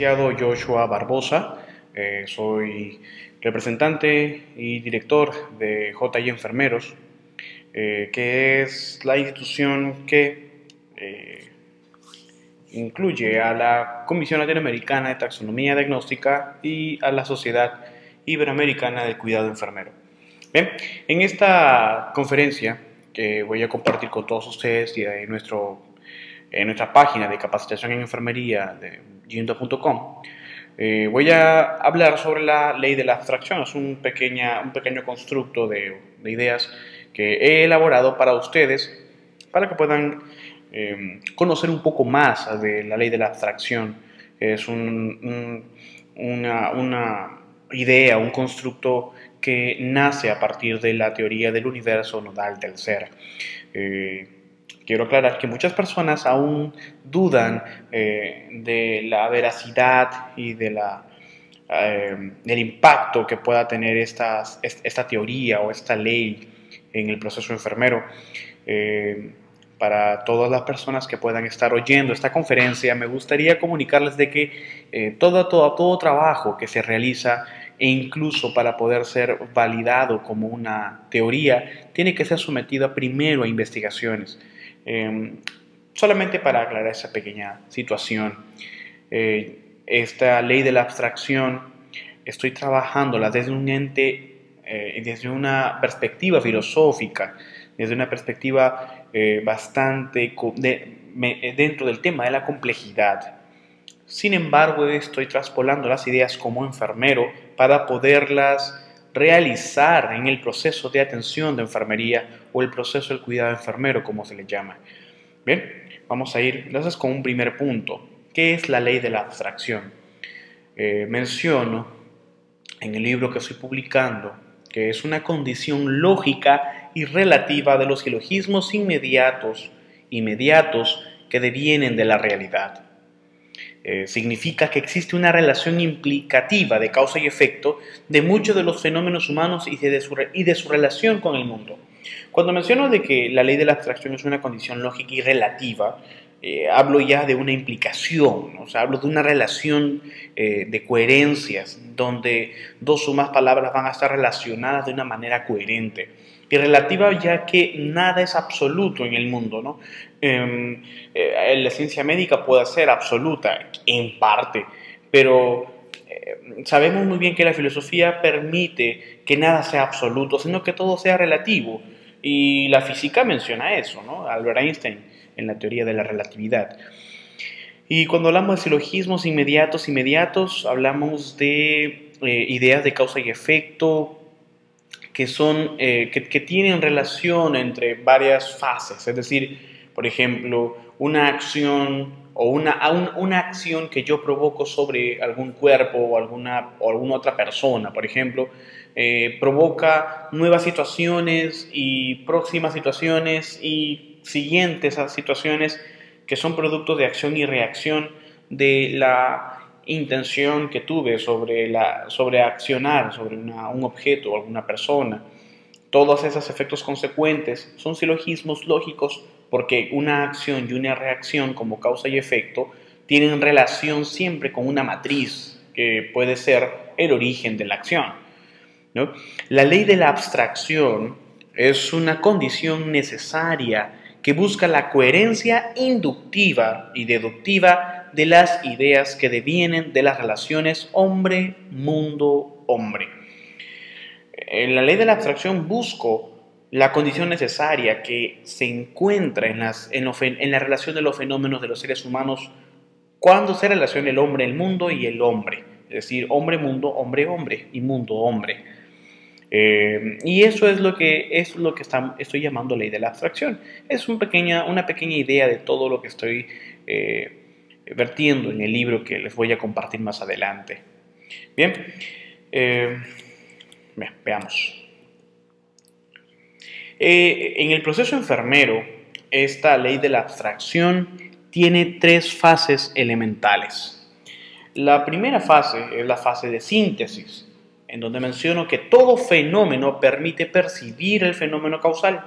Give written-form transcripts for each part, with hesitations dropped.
Licenciado Joshua Barbosa, soy representante y director de JI Enfermeros, que es la institución que incluye a la Comisión Latinoamericana de Taxonomía Diagnóstica y a la Sociedad Iberoamericana del Cuidado Enfermero. Bien, en esta conferencia que voy a compartir con todos ustedes y en nuestra página de capacitación en enfermería de Yindo.com, voy a hablar sobre la ley de la abstracción. Es un pequeño constructo de ideas que he elaborado para ustedes, para que puedan conocer un poco más de la ley de la abstracción. Es una idea, un constructo que nace a partir de la teoría del universo nodal del ser. Quiero aclarar que muchas personas aún dudan de la veracidad y del impacto que pueda tener esta teoría o esta ley en el proceso enfermero. Para todas las personas que puedan estar oyendo esta conferencia, me gustaría comunicarles de que todo trabajo que se realiza, e incluso para poder ser validado como una teoría, tiene que ser sometido primero a investigaciones. Solamente para aclarar esa pequeña situación, esta ley de la abstracción estoy trabajándola desde un desde una perspectiva filosófica, desde una perspectiva dentro del tema de la complejidad. Sin embargo, estoy traspolando las ideas como enfermero para poderlas realizar en el proceso de atención de enfermería o el proceso del cuidado enfermero, como se le llama. Bien, vamos a ir entonces con un primer punto. ¿Qué es la ley de la abstracción? Menciono en el libro que estoy publicando que es una condición lógica y relativa de los silogismos inmediatos que devienen de la realidad. Significa que existe una relación implicativa de causa y efecto de muchos de los fenómenos humanos y de su relación con el mundo. Cuando menciono de que la ley de la abstracción es una condición lógica y relativa, hablo ya de una implicación, ¿no? O sea, hablo de una relación de coherencias, donde dos o más palabras van a estar relacionadas de una manera coherente. Y relativa, ya que nada es absoluto en el mundo, ¿no? La ciencia médica puede ser absoluta en parte, pero sabemos muy bien que la filosofía permite que nada sea absoluto, sino que todo sea relativo. Y la física menciona eso, ¿no? Albert Einstein en la teoría de la relatividad. Y cuando hablamos de silogismos inmediatos, hablamos de ideas de causa y efecto que tienen relación entre varias fases. Es decir, por ejemplo, una acción una acción que yo provoco sobre algún cuerpo o alguna otra persona, por ejemplo, provoca nuevas situaciones y próximas situaciones y siguientes a situaciones que son productos de acción y reacción de la intención que tuve sobre accionar sobre un objeto o alguna persona. Todos esos efectos consecuentes son silogismos lógicos porque una acción y una reacción como causa y efecto tienen relación siempre con una matriz que puede ser el origen de la acción, ¿no? La ley de la abstracción es una condición necesaria que busca la coherencia inductiva y deductiva de las ideas que devienen de las relaciones hombre-mundo-hombre. En la ley de la abstracción busco la condición necesaria que se encuentra en la relación de los fenómenos de los seres humanos cuando se relaciona el hombre, el mundo y el hombre. Es decir, hombre-mundo, hombre-hombre y mundo-hombre. Y eso es lo que estoy llamando ley de la abstracción. Es una pequeña idea de todo lo que estoy vertiendo en el libro que les voy a compartir más adelante. Bien, veamos. En el proceso enfermero, esta ley de la abstracción tiene tres fases elementales. La primera fase es la fase de síntesis, en donde menciono que todo fenómeno permite percibir el fenómeno causal.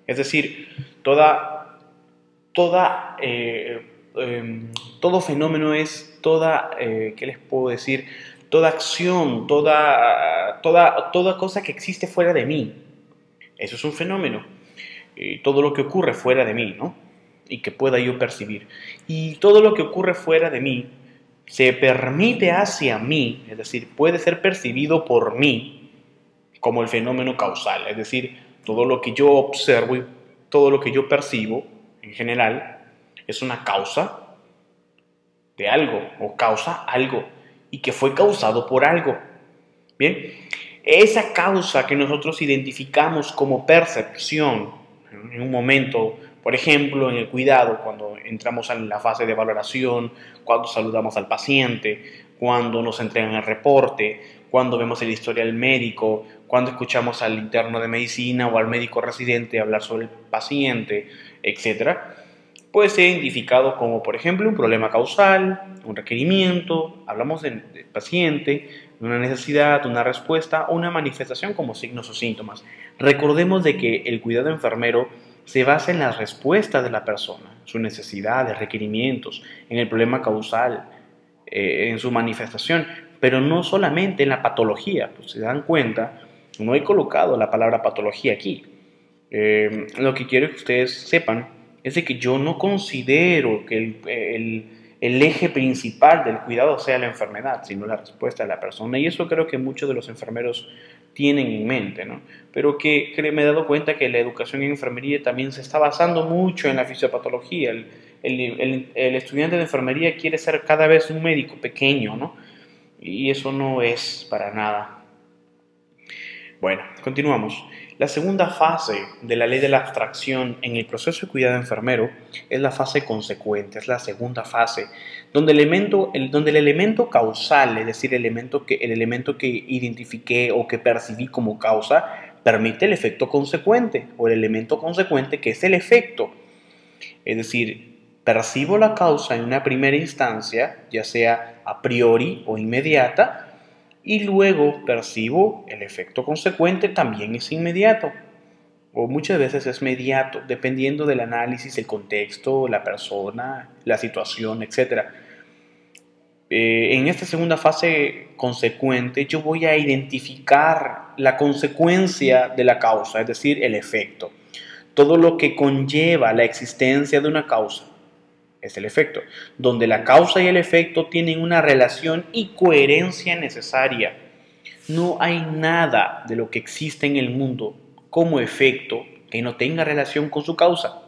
Es decir, todo fenómeno es toda, ¿qué les puedo decir? Toda acción, toda cosa que existe fuera de mí. Eso es un fenómeno. Todo lo que ocurre fuera de mí, ¿no? Y que pueda yo percibir. Y todo lo que ocurre fuera de mí se permite hacia mí, es decir, puede ser percibido por mí como el fenómeno causal. Es decir, todo lo que yo observo y todo lo que yo percibo, en general, es una causa de algo o causa algo y que fue causado por algo. Bien, esa causa que nosotros identificamos como percepción en un momento, por ejemplo, en el cuidado, cuando entramos en la fase de valoración, cuando saludamos al paciente, cuando nos entregan el reporte, cuando vemos el historial médico, cuando escuchamos al interno de medicina o al médico residente hablar sobre el paciente, etcétera, puede ser identificado como, por ejemplo, un problema causal, un requerimiento, hablamos del paciente, de una necesidad, una respuesta o una manifestación como signos o síntomas. Recordemos de que el cuidado enfermero se basa en las respuestas de la persona, sus necesidades, requerimientos, en el problema causal, en su manifestación, pero no solamente en la patología. Pues, se dan cuenta, no he colocado la palabra patología aquí. Lo que quiero que ustedes sepan es de que yo no considero que el eje principal del cuidado sea la enfermedad, sino la respuesta de la persona. Y eso creo que muchos de los enfermeros tienen en mente, ¿no? Pero que me he dado cuenta que la educación en enfermería también se está basando mucho en la fisiopatología. El estudiante de enfermería quiere ser cada vez un médico pequeño, ¿no? Y eso no es para nada. Bueno, continuamos. La segunda fase de la ley de la abstracción en el proceso de cuidado enfermero es la fase consecuente, es la segunda fase, donde el elemento causal, es decir, el elemento que identifiqué o que percibí como causa, permite el efecto consecuente, o el elemento consecuente que es el efecto. Es decir, percibo la causa en una primera instancia, ya sea a priori o inmediata, y luego percibo el efecto consecuente, también es inmediato, o muchas veces es mediato, dependiendo del análisis, el contexto, la persona, la situación, etc. En esta segunda fase consecuente, yo voy a identificar la consecuencia de la causa, es decir, el efecto. Todo lo que conlleva la existencia de una causa es el efecto, donde la causa y el efecto tienen una relación y coherencia necesaria. No hay nada de lo que existe en el mundo como efecto que no tenga relación con su causa.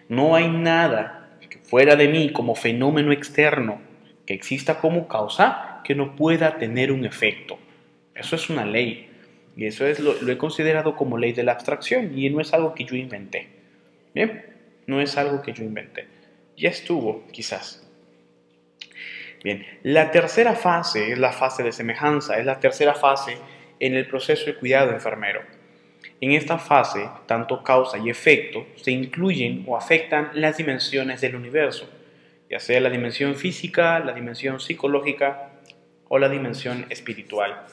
No hay nada fuera de mí como fenómeno externo que exista como causa que no pueda tener un efecto. Eso es una ley. Y eso lo he considerado como ley de la abstracción y no es algo que yo inventé. ¿Bien? No es algo que yo inventé. Ya estuvo, quizás. Bien, la tercera fase es la fase de semejanza, es la tercera fase en el proceso de cuidado enfermero. En esta fase, tanto causa y efecto se incluyen o afectan las dimensiones del universo, ya sea la dimensión física, la dimensión psicológica o la dimensión espiritual.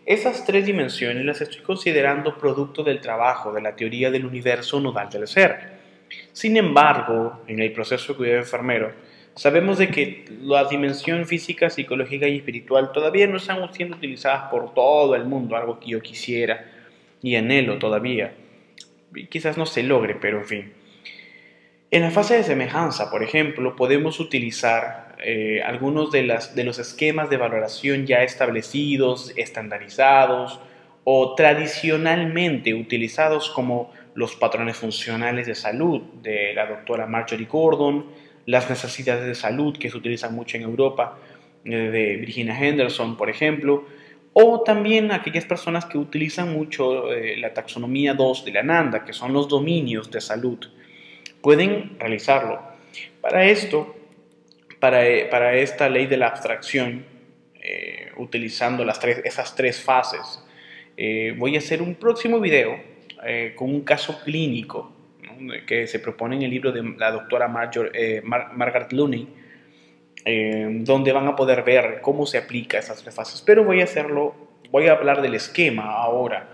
Esas tres dimensiones las estoy considerando producto del trabajo de la teoría del universo nodal del ser. Sin embargo, en el proceso de cuidado enfermero, sabemos de que la dimensión física, psicológica y espiritual todavía no están siendo utilizadas por todo el mundo, algo que yo quisiera y anhelo todavía. Y quizás no se logre, pero en fin. En la fase de semejanza, por ejemplo, podemos utilizar algunos de los esquemas de valoración ya establecidos, estandarizados o tradicionalmente utilizados como los patrones funcionales de salud de la doctora Marjorie Gordon, las necesidades de salud que se utilizan mucho en Europa, de Virginia Henderson, por ejemplo, o también aquellas personas que utilizan mucho la taxonomía 2 de la Ananda, que son los dominios de salud. Pueden realizarlo. Para esto, para esta ley de la abstracción, utilizando esas tres fases, voy a hacer un próximo video con un caso clínico, ¿no?, que se propone en el libro de la doctora Margaret Looney, donde van a poder ver cómo se aplica esas tres fases. Pero voy a hablar del esquema ahora.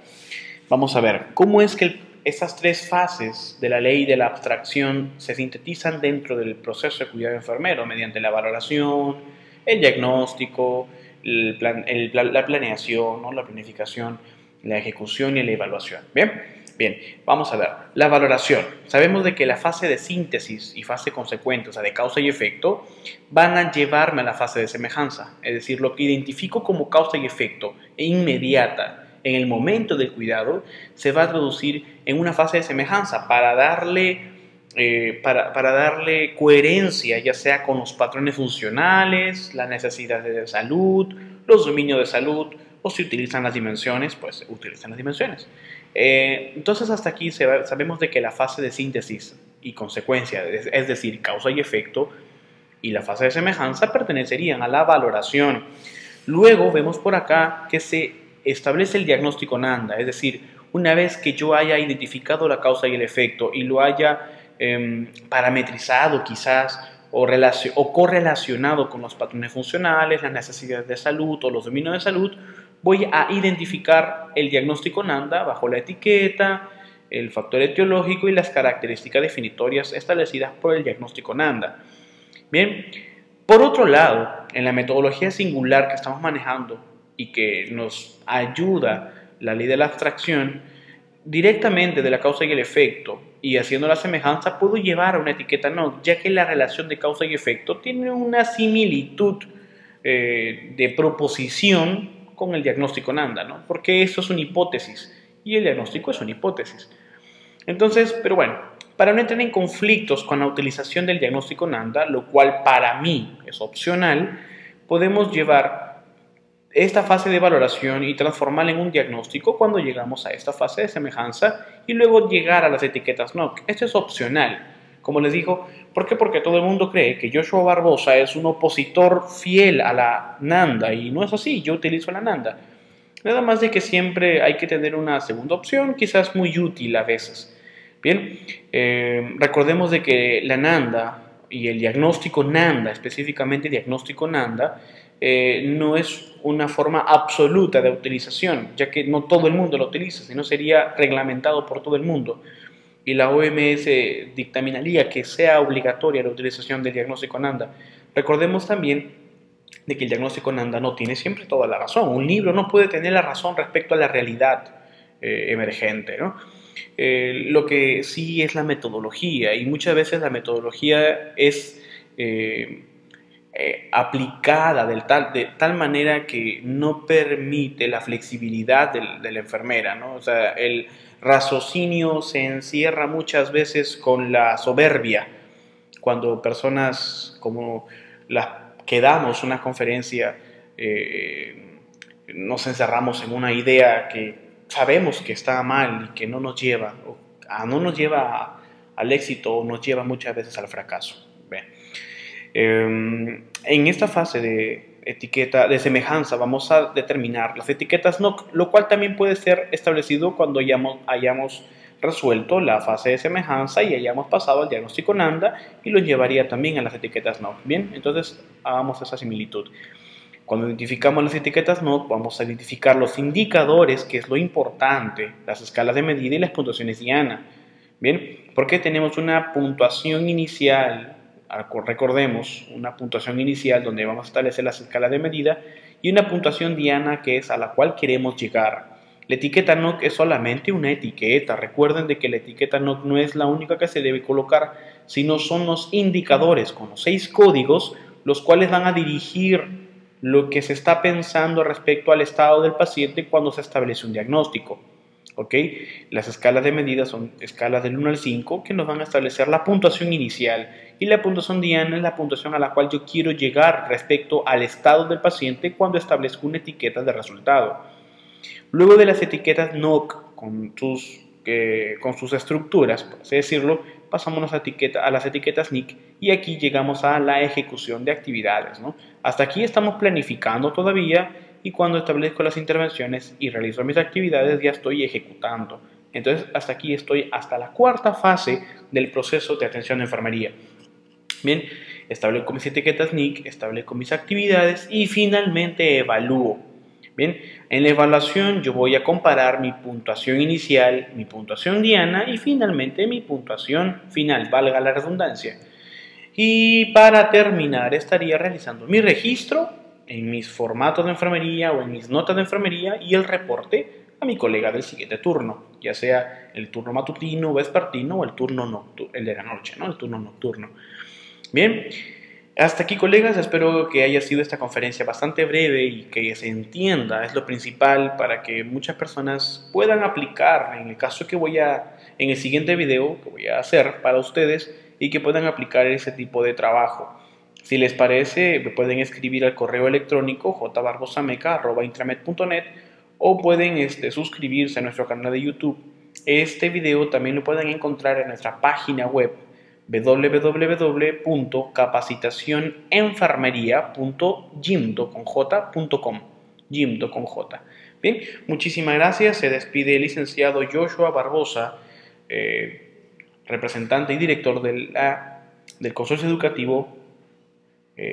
Vamos a ver cómo es que estas tres fases de la ley de la abstracción se sintetizan dentro del proceso de cuidado enfermero mediante la valoración, el diagnóstico, la planeación, ¿no? La planificación, la ejecución y la evaluación. Bien, vamos a ver. La valoración. Sabemos de que la fase de síntesis y fase consecuente, o sea, de causa y efecto, van a llevarme a la fase de semejanza. Es decir, lo que identifico como causa y efecto e inmediata en el momento del cuidado se va a traducir en una fase de semejanza para darle coherencia, ya sea con los patrones funcionales, las necesidades de salud, los dominios de salud, o si utilizan las dimensiones, pues utilizan las dimensiones. Entonces hasta aquí sabemos de que la fase de síntesis y consecuencia, es decir, causa y efecto, y la fase de semejanza pertenecerían a la valoración. Luego vemos por acá que se establece el diagnóstico NANDA, es decir, una vez que yo haya identificado la causa y el efecto y lo haya parametrizado quizás o correlacionado con los patrones funcionales, las necesidades de salud o los dominios de salud, voy a identificar el diagnóstico NANDA bajo la etiqueta, el factor etiológico y las características definitorias establecidas por el diagnóstico NANDA. Bien, por otro lado, en la metodología singular que estamos manejando y que nos ayuda la ley de la abstracción, directamente de la causa y el efecto y haciendo la semejanza puedo llevar a una etiqueta NOC, ya que la relación de causa y efecto tiene una similitud de proposición con el diagnóstico NANDA, ¿no? Porque eso es una hipótesis y el diagnóstico es una hipótesis. Entonces, pero bueno, para no entrar en conflictos con la utilización del diagnóstico NANDA, lo cual para mí es opcional, podemos llevar esta fase de valoración y transformarla en un diagnóstico cuando llegamos a esta fase de semejanza y luego llegar a las etiquetas NOC. Esto es opcional. Como les digo, ¿por qué? Porque todo el mundo cree que Joshua Barbosa es un opositor fiel a la NANDA y no es así, yo utilizo la NANDA. Nada más de que siempre hay que tener una segunda opción, quizás muy útil a veces. Bien, recordemos de que la NANDA y el diagnóstico NANDA, específicamente diagnóstico NANDA, no es una forma absoluta de utilización, ya que no todo el mundo lo utiliza, sino sería reglamentado por todo el mundo. Y la OMS dictaminaría que sea obligatoria la utilización del diagnóstico NANDA. Recordemos también de que el diagnóstico NANDA no tiene siempre toda la razón. Un libro no puede tener la razón respecto a la realidad emergente, ¿no? Lo que sí es la metodología, y muchas veces la metodología es aplicada de tal manera que no permite la flexibilidad de la enfermera, ¿no? O sea, el raciocinio se encierra muchas veces con la soberbia. Cuando personas como las que damos una conferencia nos encerramos en una idea que sabemos que está mal y que no nos lleva, al éxito o nos lleva muchas veces al fracaso. Bien. En esta fase de etiqueta de semejanza vamos a determinar las etiquetas NOC, lo cual también puede ser establecido cuando hayamos resuelto la fase de semejanza y hayamos pasado al diagnóstico NANDA y lo llevaría también a las etiquetas NOC. Bien, entonces hagamos esa similitud. Cuando identificamos las etiquetas NOC, vamos a identificar los indicadores, que es lo importante, las escalas de medida y las puntuaciones diana. Bien, porque tenemos una puntuación inicial. Recordemos, una puntuación inicial donde vamos a establecer las escalas de medida y una puntuación diana que es a la cual queremos llegar. La etiqueta NOC es solamente una etiqueta. Recuerden de que la etiqueta NOC no es la única que se debe colocar, sino son los indicadores con los 6 códigos, los cuales van a dirigir lo que se está pensando respecto al estado del paciente cuando se establece un diagnóstico. ¿Okay? Las escalas de medida son escalas del 1 al 5 que nos van a establecer la puntuación inicial y la puntuación diana es la puntuación a la cual yo quiero llegar respecto al estado del paciente cuando establezco una etiqueta de resultado. Luego de las etiquetas NOC con sus estructuras, por así decirlo, pasamos a las etiquetas NIC y aquí llegamos a la ejecución de actividades, ¿no? Hasta aquí estamos planificando todavía y cuando establezco las intervenciones y realizo mis actividades ya estoy ejecutando. Entonces hasta aquí estoy hasta la cuarta fase del proceso de atención de enfermería. Bien, establezco mis etiquetas NIC, establezco mis actividades y finalmente evalúo. Bien, en la evaluación yo voy a comparar mi puntuación inicial, mi puntuación diana y finalmente mi puntuación final, valga la redundancia. Y para terminar estaría realizando mi registro en mis formatos de enfermería o en mis notas de enfermería y el reporte a mi colega del siguiente turno, ya sea el turno matutino, vespertino o el turno nocturno, el de la noche, ¿no? El turno nocturno. Bien, hasta aquí, colegas, espero que haya sido esta conferencia bastante breve y que se entienda, es lo principal para que muchas personas puedan aplicar en el caso que en el siguiente video que voy a hacer para ustedes y que puedan aplicar ese tipo de trabajo. Si les parece, me pueden escribir al correo electrónico jbarbosameca@intramed.net o pueden suscribirse a nuestro canal de YouTube. Este video también lo pueden encontrar en nuestra página web www.capacitacionenfermería.jimdo.com. Jimdo con J. Bien, muchísimas gracias. Se despide el licenciado Joshua Barbosa, representante y director del Consorcio Educativo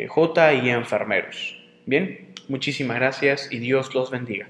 J y Enfermeros. Bien, muchísimas gracias y Dios los bendiga.